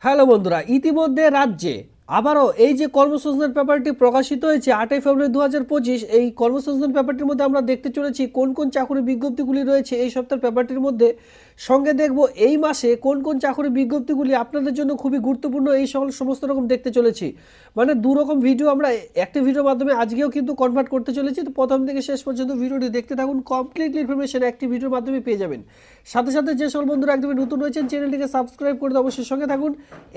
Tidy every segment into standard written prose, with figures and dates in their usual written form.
Hello বন্ধুরা, ইতিমধ্যে রাজ্যে আবারও এই যে কর্মসংস্থান পেপারটি প্রকাশিত হয়েছে 8ই ফেব্রুয়ারি 2025। এই কর্মসংস্থান পেপারটির মধ্যে আমরা দেখতে চলেছি কোন কোন চাকরির বিজ্ঞপ্তিগুলি রয়েছে এই সপ্তাহের পেপারটির মধ্যে। সঙ্গে দেখব এই মাসে কোন কোন চাকরির বিজ্ঞপ্তিগুলি আপনাদের জন্য খুবই গুরুত্বপূর্ণ, এই সকল সমস্ত রকম দেখতে চলেছি। মানে দু রকম ভিডিও আমরা একটি ভিডিওর মাধ্যমে আজকেও কিন্তু কনভার্ট করতে চলেছি। তো প্রথম থেকে শেষ পর্যন্ত ভিডিওটি দেখতে থাকুন, কমপ্লিট ইনফরমেশন একটি ভিডিওর মাধ্যমে পেয়ে যাবেন। সাথে সাথে যে সকল বন্ধুরা একদমই নতুন রয়েছেন চ্যানেলটিকে সাবস্ক্রাইব করে অবশ্যই সঙ্গে থাকুন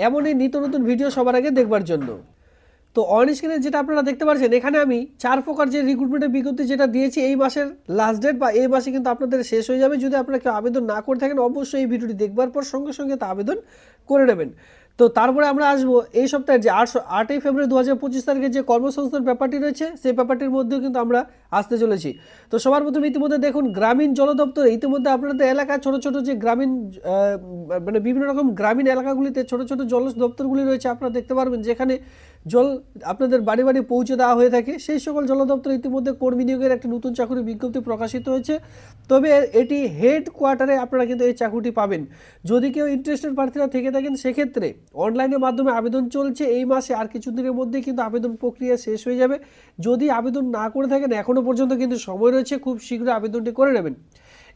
এমনই নিত্য নতুন ভিডিও সবার আগে দেখবার জন্য। তো অন স্ক্রিনে যেটা আপনারা দেখতে পাচ্ছেন, এখানে আমি 4 প্রকার যে রিক্রুটমেন্টের বিজ্ঞপ্তি যেটা দিয়েছি এই মাসের লাস্ট ডেট বা এই মাসে কিন্তু আপনাদের শেষ হয়ে যাবে। যদি আপনারা কেউ আবেদন না করে থাকেন অবশ্যই এই ভিডিওটি দেখবার পর সঙ্গে সঙ্গে তা আবেদন করে নেবেন। তো তারপরে আমরা আসবো এই সপ্তাহের যে 8ই ফেব্রুয়ারি 2025 তারিখে যে কর্মসংস্থান ব্যাপারটি রয়েছে সেই ব্যাপারটির মধ্যেও কিন্তু আমরা আসতে চলেছি। তো সবার প্রথমে ইতিমধ্যে দেখুন গ্রামীণ জল দপ্তরে ইতিমধ্যে আপনাদের এলাকায় ছোট ছোট যে গ্রামীণ মানে বিভিন্ন রকম গ্রামীণ এলাকাগুলিতে ছোট ছোট জল দপ্তরগুলি রয়েছে আপনারা দেখতে পারবেন, যেখানে জল আপনাদের বাড়ি বাড়ি পৌঁছে দেওয়া হয়ে থাকে। সেই সকল জল দপ্তরে ইতিমধ্যে কর্মী নিয়োগের একটি নতুন চাকরির বিজ্ঞপ্তি প্রকাশিত হয়েছে। তবে এটি হেড কোয়ার্টারে আপনারা কিন্তু এই চাকরিটি পাবেন। যদি কেউ ইন্টারেস্টেড প্রার্থীরা থেকে থাকেন সেক্ষেত্রে অনলাইনের মাধ্যমে আবেদন চলছে এই মাসে, আর কিছুদিনের মধ্যেই কিন্তু আবেদন প্রক্রিয়া শেষ হয়ে যাবে। যদি আবেদন না করে থাকেন এখনও পর্যন্ত কিন্তু সময় রয়েছে, খুব শীঘ্র আবেদনটি করে নেবেন।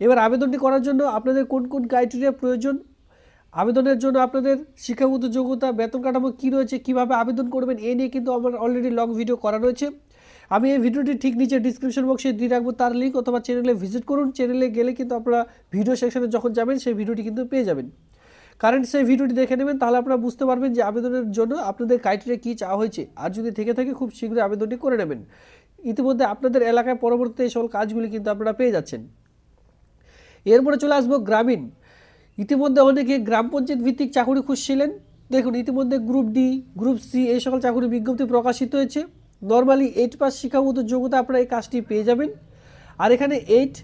এবার আবেদনটি করার জন্য আপনাদের কোন কোন ক্রাইটেরিয়া প্রয়োজন, আবেদনের জন্য আপনাদের শিক্ষাগত যোগ্যতা, বেতন কাঠামো কী রয়েছে, কীভাবে আবেদন করবেন এ নিয়ে কিন্তু আমার অলরেডি লং ভিডিও করা রয়েছে। আমি এই ভিডিওটি ঠিক নিচে ডিসক্রিপশন বক্সে দিয়ে রাখবো তার লিঙ্ক, অথবা চ্যানেলে ভিজিট করুন। চ্যানেলে গেলে কিন্তু আপনারা ভিডিও সেকশনে যখন যাবেন সেই ভিডিওটি কিন্তু পেয়ে যাবেন। কারেন্ট সেই ভিডিওটি দেখে নেবেন, তাহলে আপনারা বুঝতে পারবেন যে আবেদনের জন্য আপনাদের ক্রাইটেরিয়া কী চাওয়া হয়েছে। আর যদি থেকে থাকে খুব শীঘ্রই আবেদনটি করে নেবেন। ইতিমধ্যে আপনাদের এলাকায় পরবর্তীতে এই সকল কাজগুলি কিন্তু আপনারা পেয়ে যাচ্ছেন। এরপরে চলে আসবো গ্রামীণ। ইতিমধ্যে অনেকে গ্রাম পঞ্চায়েত ভিত্তিক চাকরি খুঁজছিলেন। দেখুন ইতিমধ্যে গ্রুপ ডি, গ্রুপ সি এই সকল চাকরির বিজ্ঞপ্তি প্রকাশিত হয়েছে। নর্মালি 8 পাস শিক্ষাগত যোগ্যতা আপনারা এই কাজটি পেয়ে যাবেন। আর এখানে 8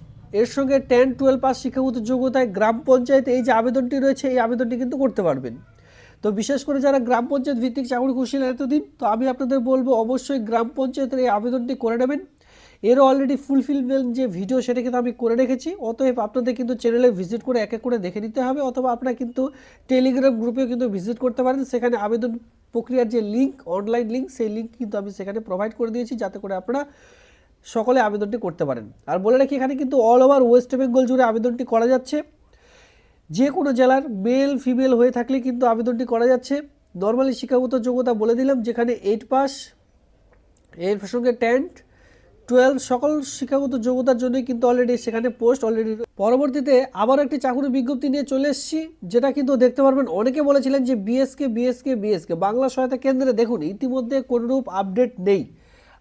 এর সঙ্গে 10, 12 পাস শিক্ষাগত যোগ্যতায় গ্রাম পঞ্চায়েতে এই যে আবেদনটি রয়েছে এই আবেদনটি কিন্তু করতে পারবেন। তো বিশেষ করে যারা গ্রাম পঞ্চায়েত ভিত্তিক চাকরি খুঁজছিলেন এতদিন, তো আমি আপনাদের বলবো অবশ্যই গ্রাম পঞ্চায়েতের এই আবেদনটি করে নেবেন। এরও অলরেডি ফুলফিলমেন্ট যে ভিডিও সেটা কিন্তু আমি করে রেখেছি, অতএব আপনাদের কিন্তু চ্যানেলে ভিজিট করে এক এক করে দেখে নিতে হবে, অথবা আপনারা কিন্তু টেলিগ্রাম গ্রুপেও কিন্তু ভিজিট করতে পারেন। সেখানে আবেদন প্রক্রিয়ার যে লিঙ্ক, অনলাইন লিঙ্ক, সেই লিঙ্ক কিন্তু আমি সেখানে প্রোভাইড করে দিয়েছি, যাতে করে আপনারা সকলে আবেদনটি করতে পারেন। আর বলে রাখি এখানে কিন্তু অল ওভার ওয়েস্ট বেঙ্গল জুড়ে আবেদনটি করা যাচ্ছে। যে কোনো জেলার মেল ফিমেল হয়ে থাকলে কিন্তু আবেদনটি করা যাচ্ছে। নর্মালি শিক্ষাগত যোগ্যতা বলে দিলাম, যেখানে 8 পাস, এর সঙ্গে 10, 12 সকল শিক্ষাগত যোগ্যতার জন্যই কিন্তু অলরেডি সেখানে পোস্ট অলরেডি। পরবর্তীতে আবার একটি চাকরির বিজ্ঞপ্তি নিয়ে চলে এসেছি, যেটা কিন্তু দেখতে পারবেন অনেকে বলেছিলেন যে বিএসকে বাংলা সহায়তা কেন্দ্রে। দেখুন ইতিমধ্যে কোনোরূপ আপডেট নেই।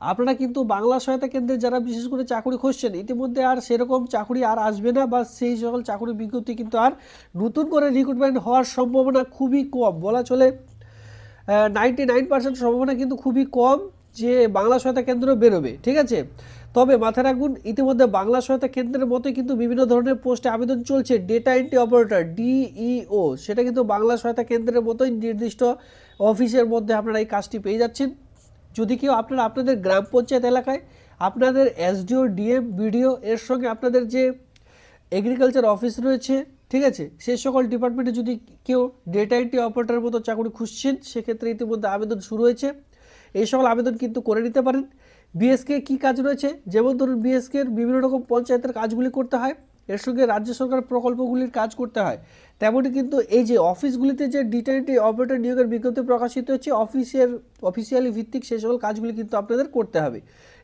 আপনারা কিন্তু বাংলা সহায়তা কেন্দ্রে যারা বিশেষ করে চাকরি খুঁজছেন ইতিমধ্যে আর সেরকম চাকরি আর আসবে না, বা সেই সকল চাকরির বিজ্ঞপ্তি কিন্তু আর নতুন করে রিক্রুটমেন্ট হওয়ার সম্ভাবনা খুবই কম, বলা চলে 99% সম্ভাবনা কিন্তু খুবই কম যে বাংলা সহায়তা কেন্দ্র বেরোবে। ঠিক আছে, তবে মাথায় রাখুন ইতিমধ্যে বাংলা সহায়তা কেন্দ্রের মতোই কিন্তু বিভিন্ন ধরনের পোস্টে আবেদন চলছে। ডেটা এন্ট্রি অপারেটর ডিইও, সেটা কিন্তু বাংলা সহায়তা কেন্দ্রের মতোই নির্দিষ্ট অফিসের মধ্যে আপনারা এই কাজটি পেয়ে যাচ্ছেন। যদি কেউ আপনারা আপনাদের গ্রাম পঞ্চায়েত এলাকায় আপনাদের এসডিও, ডিএম, বিডিও এর সঙ্গে আপনাদের যে এগ্রিকালচার অফিস রয়েছে, ঠিক আছে, সেই সকল ডিপার্টমেন্টে যদি কেউ ডেটা এন্ট্রি অপারেটরের মতো চাকরি খুঁজছেন সেক্ষেত্রে ইতিমধ্যে আবেদন শুরু হয়েছে। এই সকল আবেদন কিন্তু করে নিতে পারেন। বিএসকে কী কাজ রয়েছে, যেমন ধরুন বিএসকের বিভিন্ন রকম পঞ্চায়েতের কাজগুলি করতে হয়, এর সঙ্গে রাজ্য সরকার প্রকল্পগুলির কাজ করতে হয়। তেমনই কিন্তু এই যে অফিসগুলিতে যে ডেটা এন্ট্রি অপারেটর নিয়োগের বিজ্ঞপ্তি প্রকাশিত হচ্ছে অফিসিয়ালি ভিত্তিক সেই সকল কাজগুলি কিন্তু আপনাদের করতে হবে,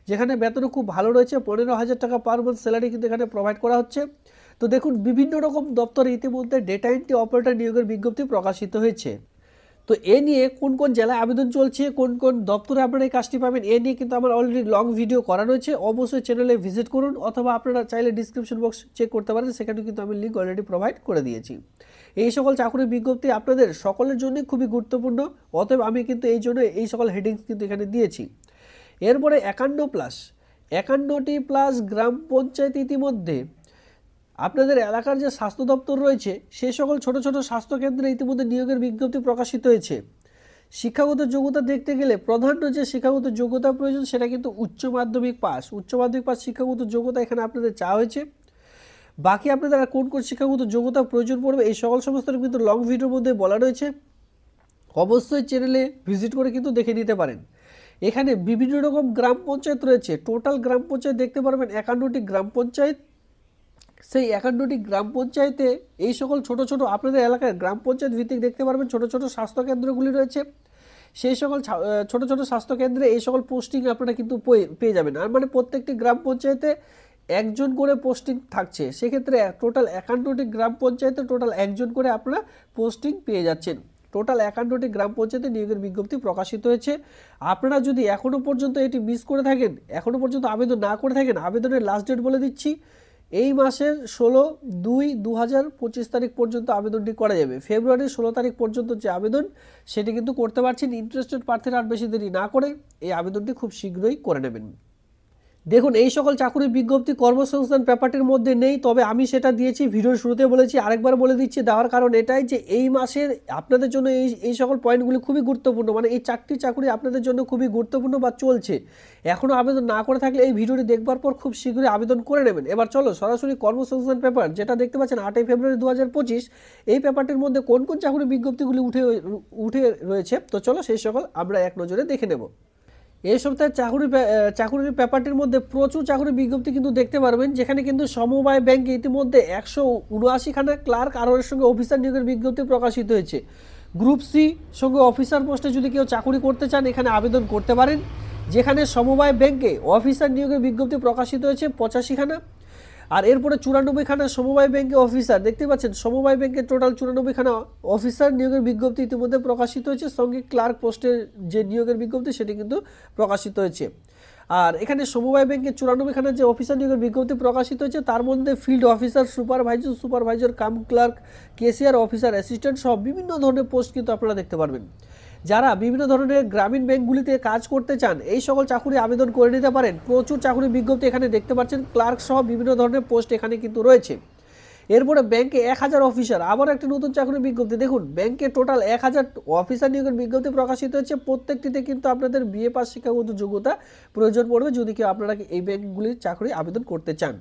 যেখানে বেতনও খুব ভালো রয়েছে। 15,000 টাকা পার মান্থ স্যালারি কিন্তু এখানে প্রোভাইড করা হচ্ছে। তো দেখুন বিভিন্ন রকম দপ্তরে ইতিমধ্যে ডেটা এন্ট্রি অপারেটর নিয়োগের বিজ্ঞপ্তি প্রকাশিত হয়েছে। তো এ নিয়ে কোন কোন জেলায় আবেদন চলছে, কোন কোন দপ্তরে আপনারা এই কাজটি পাবেন, এ নিয়ে কিন্তু আমার অলরেডি লং ভিডিও করা রয়েছে। অবশ্যই চ্যানেলে ভিজিট করুন, অথবা আপনারা চাইলে ডিসক্রিপশন বক্স চেক করতে পারেন, সেখানে কিন্তু আমি লিঙ্ক অলরেডি প্রোভাইড করে দিয়েছি। এই সকল চাকরির বিজ্ঞপ্তি আপনাদের সকলের জন্যই খুবই গুরুত্বপূর্ণ, অতএব আমি কিন্তু এই জন্য এই সকল হেডিংস কিন্তু এখানে দিয়েছি। এরপরে 51+, গ্রাম পঞ্চায়েত ইতিমধ্যে আপনাদের এলাকার যে স্বাস্থ্য দপ্তর রয়েছে সেই সকল ছোট ছোট স্বাস্থ্যকেন্দ্রে ইতিমধ্যে নিয়োগের বিজ্ঞপ্তি প্রকাশিত হয়েছে। শিক্ষাগত যোগ্যতা দেখতে গেলে প্রধান্য যে শিক্ষাগত যোগ্যতা প্রয়োজন সেটা কিন্তু উচ্চ মাধ্যমিক পাস শিক্ষাগত যোগ্যতা এখানে আপনাদের চাওয়া হয়েছে। বাকি আপনাদের আর কোন কোন শিক্ষাগত যোগ্যতা প্রয়োজন পড়বে এই সকল সমস্ত কিন্তু লং ভিডিওর মধ্যে বলা রয়েছে। অবশ্যই চ্যানেলে ভিজিট করে কিন্তু দেখে নিতে পারেন। এখানে বিভিন্ন রকম গ্রাম পঞ্চায়েত রয়েছে। টোটাল গ্রাম পঞ্চায়েত দেখতে পারবেন 51টি গ্রাম পঞ্চায়েত। সেই 51টি গ্রাম পঞ্চায়েতে এই সকল ছোট ছোট আপনাদের এলাকায় গ্রাম পঞ্চায়েত ভিত্তিক দেখতে পারবেন ছোট ছোট স্বাস্থ্যকেন্দ্রগুলি রয়েছে। সেই সকল ছোট ছোট স্বাস্থ্যকেন্দ্রে এই সকল পোস্টিং আপনারা কিন্তু পেয়ে যাবেন। আর মানে প্রত্যেকটি গ্রাম পঞ্চায়েতে একজন করে পোস্টিং থাকছে। সেক্ষেত্রে টোটাল 51টি গ্রাম পঞ্চায়েতে টোটাল একজন করে আপনারা পোস্টিং পেয়ে যাচ্ছেন। টোটাল 51টি গ্রাম পঞ্চায়েতে নিয়োগের বিজ্ঞপ্তি প্রকাশিত হয়েছে। আপনারা যদি এখনও পর্যন্ত এটি মিস করে থাকেন, এখনও পর্যন্ত আবেদন না করে থাকেন, আবেদনের লাস্ট ডেট বলে দিচ্ছি, এই মাসের 16/2/2025 তারিখ পর্যন্ত আবেদনটি করা যাবে। ফেব্রুয়ারির 16 তারিখ পর্যন্ত যে আবেদন সেটি কিন্তু করতে পারছেন। ইন্টারেস্টেড প্রার্থীরা আর বেশি দেরি না করে এই আবেদনটি খুব শীঘ্রই করে নেবেন। দেখুন, এই সকল চাকুরির বিজ্ঞপ্তি কর্মসংস্থান পেপারটির মধ্যে নেই, তবে আমি সেটা দিয়েছি, ভিডিওর শুরুতে বলেছি, আরেকবার বলে দিচ্ছি। দেওয়ার কারণ এটাই যে এই মাসের আপনাদের জন্য এই সকল পয়েন্টগুলি খুবই গুরুত্বপূর্ণ। মানে এই 4টি চাকুরি আপনাদের জন্য খুবই গুরুত্বপূর্ণ বা চলছে। এখনও আবেদন না করে থাকলে এই ভিডিওটি দেখবার পর খুব শীঘ্রই আবেদন করে নেবেন। এবার চলো সরাসরি কর্মসংস্থান পেপার যেটা দেখতে পাচ্ছেন 8 ফেব্রুয়ারি 2025, এই পেপারটির মধ্যে কোন কোন চাকুরির বিজ্ঞপ্তিগুলি উঠে রয়েছে, তো চলো সেই সকল আমরা এক নজরে দেখে নেব। এই সপ্তাহে চাকুরির পেপারটির মধ্যে প্রচুর চাকুরির বিজ্ঞপ্তি কিন্তু দেখতে পারবেন, যেখানে কিন্তু সমবায় ব্যাংকে ইতিমধ্যে 179খানা ক্লার্ক আর এর সঙ্গে অফিসার নিয়োগের বিজ্ঞপ্তি প্রকাশিত হয়েছে। গ্রুপ সি সঙ্গে অফিসার পোস্টে যদি কেউ চাকুরি করতে চান এখানে আবেদন করতে পারেন। যেখানে সমবায় ব্যাংকে অফিসার নিয়োগের বিজ্ঞপ্তি প্রকাশিত হয়েছে 85খানা, আর এরপরে 94খানা সমবায় ব্যাংকে অফিসার দেখতে পাচ্ছেন। সমবায় ব্যাংকের টোটাল 94খানা অফিসার নিয়োগের বিজ্ঞপ্তি ইতিমধ্যে প্রকাশিত হয়েছে। সঙ্গে ক্লার্ক পোস্টের যে নিয়োগের বিজ্ঞপ্তি সেটি কিন্তু প্রকাশিত হয়েছে। আর এখানে সমবায় ব্যাংকের 94খানা যে অফিসার নিয়োগের বিজ্ঞপ্তি প্রকাশিত হয়েছে তার মধ্যে field officer, supervisor cum clerk, KCR officer, assistant সহ বিভিন্ন ধরনের পোস্ট কিন্তু আপনারা দেখতে পারবেন। যারা বিভিন্ন ধরনের গ্রামীণ ব্যাংকগুলিতে কাজ করতে চান এই সকল চাকুরি আবেদন করে নিতে পারেন। প্রচুর চাকুরি বিজ্ঞপ্তি এখানে দেখতে পাচ্ছেন। ক্লার্ক সহ বিভিন্ন ধরনের পোস্ট এখানে কিন্তু রয়েছে। এরপরে ব্যাংকে 1000 অফিসার, আবার একটি নতুন চাকুরির বিজ্ঞপ্তি। দেখুন, ব্যাংকে টোটাল 1000 অফিসার নিয়োগের বিজ্ঞপ্তি প্রকাশিত হচ্ছে। প্রত্যেকটিতে কিন্তু আপনাদের বিএ পাস শিক্ষাগত যোগ্যতা প্রয়োজন পড়বে যদি কেউ আপনারা এই ব্যাংকগুলির চাকরি আবেদন করতে চান।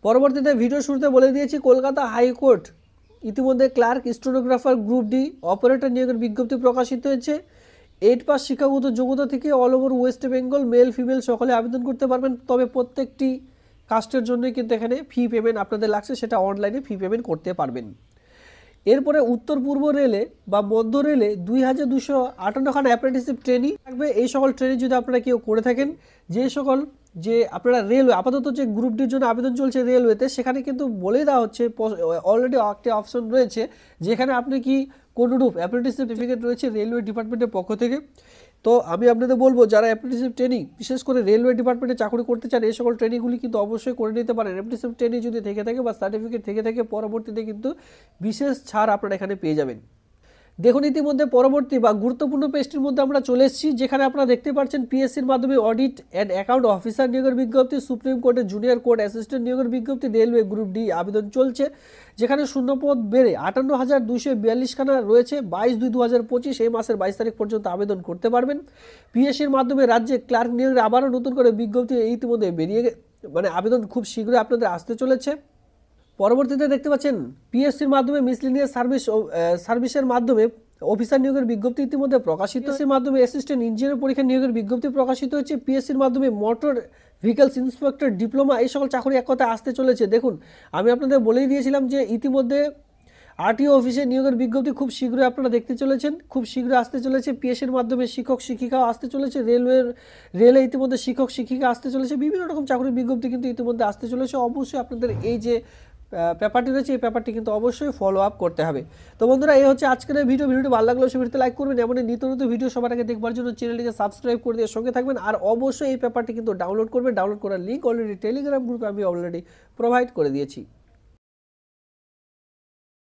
পরবর্তীতে ভিডিও শুরুতে বলে দিয়েছি, কলকাতা হাইকোর্ট ইতিমধ্যে clerk, stenographer, group D operator নিয়োগের বিজ্ঞপ্তি প্রকাশিত হয়েছে। 8 পাস শিক্ষাগত যোগ্যতা থেকে all over West Bengal male female সকলে আবেদন করতে পারবেন। তবে প্রত্যেকটি কাস্টের জন্যই কিন্তু এখানে ফি পেমেন্ট আপনাদের লাগছে, সেটা অনলাইনে ফি পেমেন্ট করতে পারবেন। এরপরে উত্তর পূর্ব রেলে বা মধ্য রেলে 2258খানা অ্যাপ্রেন্টিসশিপ ট্রেনিং থাকবে। এই সকল ট্রেনিং যদি আপনারা কেউ করে থাকেন, যে আপনারা রেলওয়ে আপাতত যে গ্রুপ ডির জন্য আবেদন চলছে রেলওয়েতে, সেখানে কিন্তু বলে দেওয়া হচ্ছে অলরেডি একটা অপশন রয়েছে যেখানে আপনি কি কোনরূপ অ্যাপ্রেন্টিসশিপ সার্টিফিকেট রয়েছে রেলওয়ে ডিপার্টমেন্টের পক্ষ থেকে। তো আমি আপনাদের বলবো, যারা অ্যাপ্রেন্টিসশিপ ট্রেনিং বিশেষ করে রেলওয়ে ডিপার্টমেন্টে চাকরি করতে চান এই সকল ট্রেনিংগুলি কিন্তু অবশ্যই করে নিতে পারেন। অ্যাপ্রেন্টিসশিপ ট্রেনিং যদি থেকে থাকে বা সার্টিফিকেট থেকে থাকে পরবর্তীতে কিন্তু বিশেষ ছাড় আপনারা এখানে পেয়ে যাবেন। দেখুন, ইতিমধ্যে পরবর্তী বা গুরুত্বপূর্ণ পেজটির মধ্যে আমরা চলে এসেছি, যেখানে আপনারা দেখতে পাচ্ছেন পিএসসির মাধ্যমে অডিট অ্যান্ড অ্যাকাউন্ট অফিসার নিয়োগের বিজ্ঞপ্তি, সুপ্রিম কোর্টের জুনিয়র কোর্ট অ্যাসিস্ট্যান্ট নিয়োগের বিজ্ঞপ্তি, রেলওয়ে গ্রুপ ডি আবেদন চলছে, যেখানে শূন্যপদ বেড়ে 58,242খানা রয়েছে। 22/2/2025 এই মাসের 22 তারিখ পর্যন্ত আবেদন করতে পারবেন। পিএসসির মাধ্যমে রাজ্যে ক্লার্ক নিয়োগের আবারও নতুন করে বিজ্ঞপ্তি ইতিমধ্যে আবেদন খুব শীঘ্রই আপনাদের আসতে চলেছে। পরবর্তীতে দেখতে পাচ্ছেন পিএসসির মাধ্যমে মিসলিনিয়াস সার্ভিসের মাধ্যমে অফিসার নিয়োগের বিজ্ঞপ্তি ইতিমধ্যে প্রকাশিত। এর মাধ্যমে অ্যাসিস্ট্যান্ট ইঞ্জিনিয়ার পরীক্ষা নিয়োগের বিজ্ঞপ্তি প্রকাশিত হয়েছে। পিএসসির মাধ্যমে মোটর ভেহিকলস ইন্সপেক্টর ডিপ্লোমা এই সকল চাকরি এক কথা আসতে চলেছে। দেখুন, আমি আপনাদের বলেই দিয়েছিলাম যে ইতিমধ্যে আরটিও অফিসে নিয়োগের বিজ্ঞপ্তি খুব শীঘ্রই আপনারা দেখতে চলেছেন, খুব শীঘ্রই আসতে চলেছে। পিএসসির মাধ্যমে শিক্ষক শিক্ষিকাও আসতে চলেছে, রেলে ইতিমধ্যে শিক্ষক শিক্ষিকা আসতে চলেছে, বিভিন্ন রকম চাকরির বিজ্ঞপ্তি কিন্তু ইতিমধ্যে আসতে চলেছে। অবশ্যই আপনাদের এই যে পেপারটি রয়েছে এই পেপারটি কিন্তু অবশ্যই ফলো আপ করতে হবে। তো বন্ধুরা, এই হচ্ছে আজকের ভিডিওটি ভালো লাগলে অবশ্যই ভিডিওতে লাইক করবেন। এমন নিত্য নতুন ভিডিও সবার আগে দেখবার জন্য চ্যানেলটিকে সাবস্ক্রাইব করে দিয়ে সঙ্গে থাকবেন। আর অবশ্যই এই পেপারটি কিন্তু ডাউনলোড করবেন। ডাউনলোড করার লিঙ্ক অলরেডি টেলিগ্রাম গ্রুপে আমি অলরেডি প্রোভাইড করে দিয়েছি।